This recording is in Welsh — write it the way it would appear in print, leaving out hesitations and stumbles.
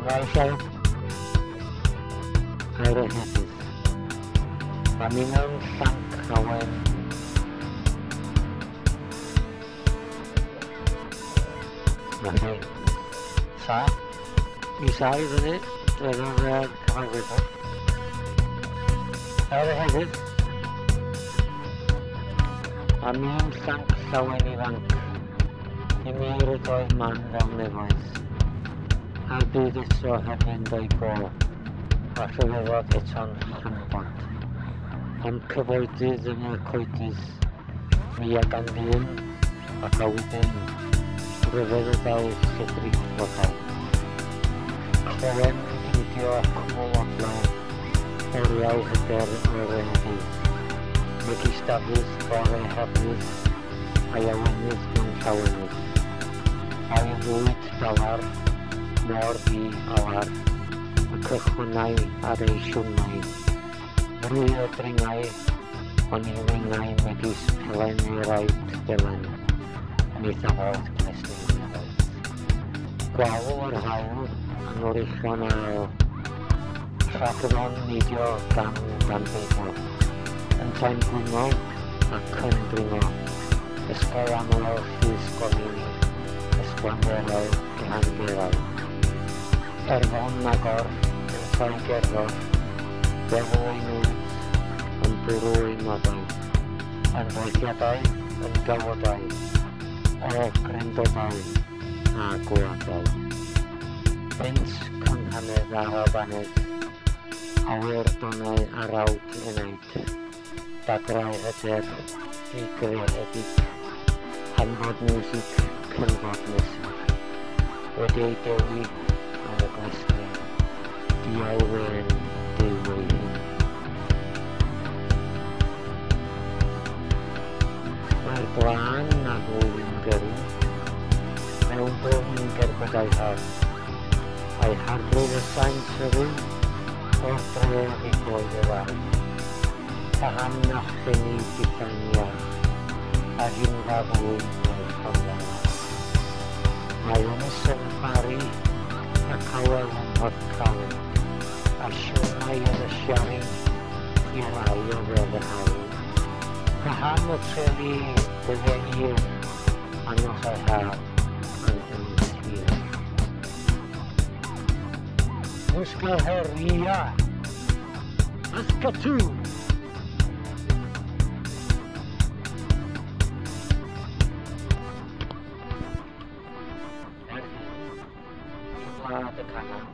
Ehedydd. Ehedydd. Mae mi mewn llanc awen. Mae hi. Sa. Mi sa i fyny. Dyna'r cyfarwydd. Ehedydd. Mae mi'n llanc llawen ifanc. I mi rydw oedd man fel nefoedd. A'r byd eto heb fynd o'i bo, a rhyfeddod eto'n llambod. Am cyfoedydd yn y coedydd, mi ag am ddyn ac a wedyn rhyfedd y dawdd lledrig flodau. Clywem idio cwmwl odlau, oriau hyder o'r Ehedydd. Megis dafydd bore hefnydd a'i awynydd mewn llawenydd. A'i fwyd dalar, mor di alar, y cychwynnau ar ei siwnau. Rwy o dringau, o'n i wingau megis pelen i raid delen, mi ddafodd cnesyn nefoedd. Gwawl o'r hawl, yn oruchon ar ail, rhagddon nidio gan beidlo. Yn ta'n gwyngo ac yn dringo, ysgol aml llys gofini, ysgwanderau ehangerau. Erfon agor, yn ta'n gerddor, defo ei nwyd, yn bwrw ei nodau, yn dweithiadau, yn gawodau, o grendodau a gwadau. Bent cynghanedd a rabanedd, awyr donau a rawd enaid, dagrau hyder i grefedig, hanfod music, cynfod nesaf. Wedi ei dewi am y glesni, diau wen dew ei hun. Mae'r blaen a gwyn gyrw, mewn brwyn gerbyd a'i har. A'i harbryd y saint yrw, o'r dref i gloed y ddau. A han na chynnu dipania, a hyn fa fwy o'r ffordd. Mae ynys yn fari, ac awel yn hodcael, a siwnau yn y siari i rai o fedd y hawl. A han y treli bydden i'r anos o'i haf yn ymwysgur. Ysgol heria, ysgatw! Gwlad y canol,